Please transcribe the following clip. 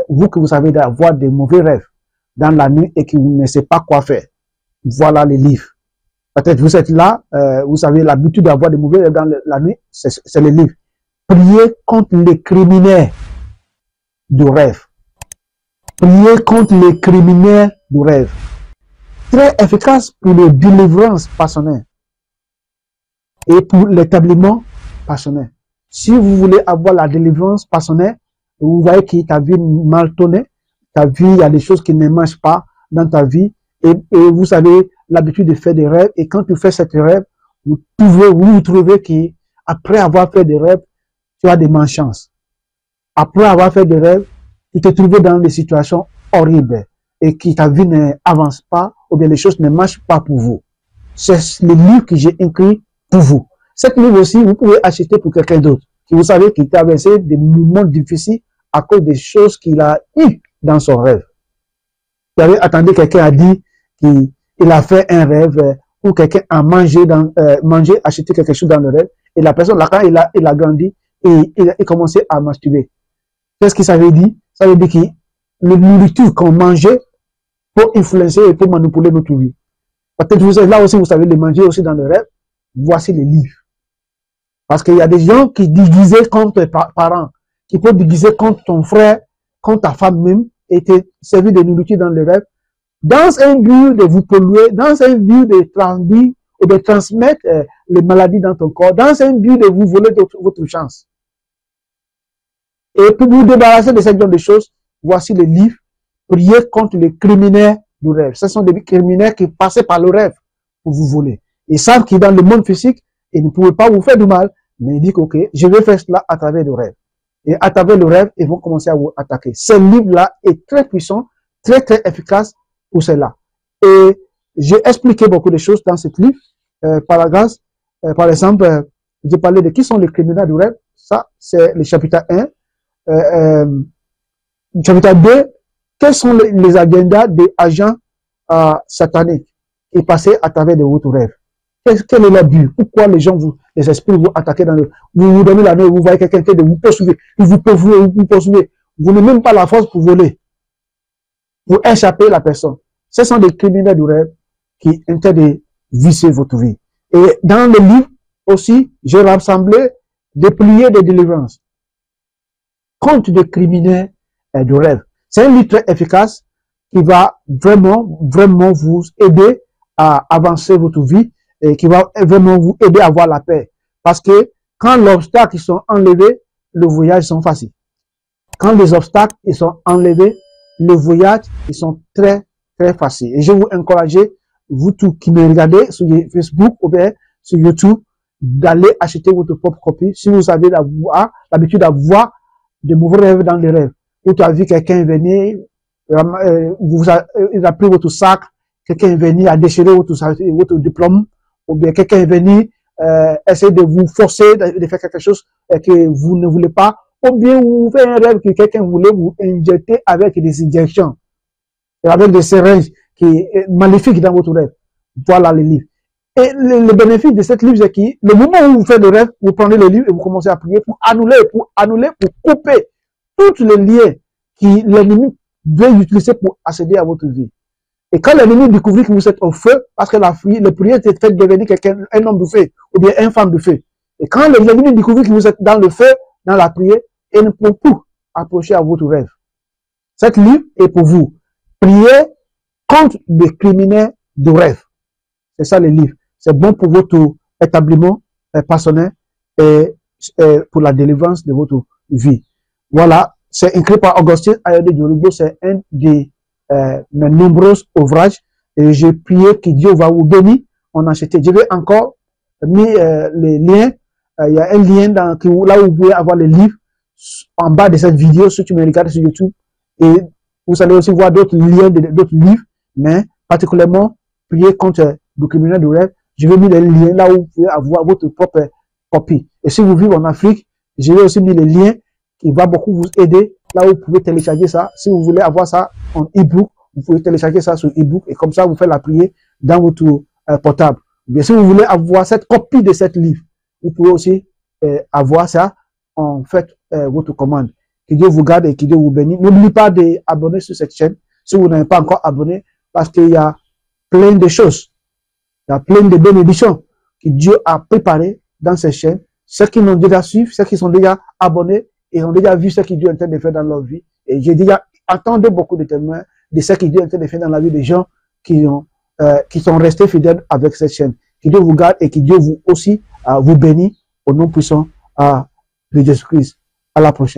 vous que vous savez avoir des mauvais rêves dans la nuit et que vous ne savez pas quoi faire, voilà les livres. Peut-être vous êtes là, vous avez l'habitude d'avoir des mauvais rêves dans la nuit, c'est les livres. Priez contre les criminels du rêve. Priez contre les criminels du rêve. Très efficace pour les délivrances personnelles et pour l'établissement personnel. Si vous voulez avoir la délivrance personnelle, vous voyez que ta vie mal tournée, ta vie, il y a des choses qui ne marchent pas dans ta vie, et vous avez l'habitude de faire des rêves, et quand tu fais ces rêves, vous trouvez qu'après avoir fait des rêves, tu as des malchances. Après avoir fait des rêves, tu te trouves dans des situations horribles, et que ta vie n'avance pas, ou bien les choses ne marchent pas pour vous. C'est le livre que j'ai écrit pour vous. Cette livre aussi, vous pouvez acheter pour quelqu'un d'autre, qui vous savez qu'il traversé des moments difficiles à cause des choses qu'il a eues dans son rêve. Vous avez attendu, quelqu'un a dit qu'il a fait un rêve, ou quelqu'un a mangé, acheté quelque chose dans le rêve, et la personne, là, quand il a grandi, et il a commencé à masturber. Qu'est-ce que ça veut dire? Ça veut dire que la nourriture qu'on mangeait pour influencer et pour manipuler notre vie. Peut-être vous êtes là aussi, vous savez les manger aussi dans le rêve. Voici les livres. Parce qu'il y a des gens qui déguisent contre tes parents, qui peuvent déguiser contre ton frère, contre ta femme même, et te servir de nourriture dans le rêve, dans un but de vous polluer, dans un but de transmettre ou de transmettre les maladies dans ton corps, dans un but de vous voler votre chance. Et pour vous débarrasser de ce genre de choses, voici les livres. Priez contre les criminels du rêve. Ce sont des criminels qui passaient par le rêve pour vous voler. Ils savent qu'ils dans le monde physique, ils ne pouvaient pas vous faire du mal, mais ils disent ok, je vais faire cela à travers le rêve. Et à travers le rêve, ils vont commencer à vous attaquer. Ce livre-là est très puissant, très très efficace pour cela. Et j'ai expliqué beaucoup de choses dans ce livre. Par exemple, j'ai parlé de qui sont les criminels du rêve. Ça, c'est le chapitre 1. Chapitre 2, quels sont les agendas des agents sataniques qui passaient à travers de votre rêve? Quel est le but? Pourquoi les gens, les esprits vous attaquent dans le... Vous donnez la nuit, vous voyez quelqu'un qui vous poursuivre, vous poursuivez. Vous n'avez même pas la force pour voler, pour échapper la personne. Ce sont des criminels du rêve qui intentent de visser votre vie. Et dans le livre aussi, j'ai rassemblé des prières de délivrance contre des criminels du rêve. C'est un livre très efficace qui va vraiment vous aider à avancer votre vie et qui va vraiment vous aider à avoir la paix. Parce que quand les obstacles sont enlevés, le voyage sont facile. Quand les obstacles sont enlevés, le voyage ils sont très faciles. Et je vous encourage, vous tous qui me regardez sur Facebook ou bien sur YouTube, d'aller acheter votre propre copie. Si vous avez l'habitude d'avoir de mauvais rêves dans les rêves, ou tu as vu quelqu'un venir, il a pris votre sac, quelqu'un est venu à déchirer votre diplôme, ou bien quelqu'un est venu essayer de vous forcer de faire quelque chose que vous ne voulez pas, ou bien vous faites un rêve que quelqu'un voulait vous injecter avec des injections, avec des seringes qui est maléfique dans votre rêve. Voilà le livre. Et le bénéfice de cette livre, c'est que le moment où vous faites le rêve, vous prenez le livre et vous commencez à prier pour annuler, pour couper tous les liens qui l'ennemi veut utiliser pour accéder à votre vie. Et quand l'ennemi découvre que vous êtes au feu, parce que la prière est fait devenir quelqu'un, un homme de feu, ou bien une femme de feu. Et quand l'ennemi découvre que vous êtes dans le feu, dans la prière, il ne peut plus approcher à votre rêve. Cette livre est pour vous. Priez contre des criminels de rêve. C'est ça le livre. C'est bon pour votre établissement personnel et pour la délivrance de votre vie. Voilà. C'est écrit par Augustin Ayode Djoribo. C'est un des mes nombreux ouvrages. Et j'ai prié que Dieu va vous bénir. On a acheté. Je vais encore mettre les liens. Il y a un lien là où vous pouvez avoir les livres en bas de cette vidéo si tu me regardes sur YouTube. Et vous allez aussi voir d'autres liens d'autres livres, mais particulièrement prier contre le criminel de rêve. Je vais mettre les liens là où vous pouvez avoir votre propre copie. Et si vous vivez en Afrique, je vais aussi mettre les liens qui va beaucoup vous aider là où vous pouvez télécharger ça. Si vous voulez avoir ça en e-book, vous pouvez télécharger ça sur e-book et comme ça vous faites la prière dans votre portable. Bien, si vous voulez avoir cette copie de cette livre, vous pouvez aussi avoir ça en fait votre commande. Que Dieu vous garde et que Dieu vous bénisse. N'oubliez pas d'abonner sur cette chaîne si vous n'avez pas encore abonné, parce qu'il y a plein de choses. Il y a plein de bénédictions que Dieu a préparées dans cette chaîne. Ceux qui l'ont déjà suivi, ceux qui sont déjà abonnés, ils ont déjà vu ce que Dieu est en train de faire dans leur vie. Et j'ai déjà entendu beaucoup de témoins de ce que Dieu est en train de faire dans la vie des gens qui sont restés fidèles avec cette chaîne. Que Dieu vous garde et que Dieu vous aussi vous bénisse au nom puissant de Jésus-Christ. À la prochaine.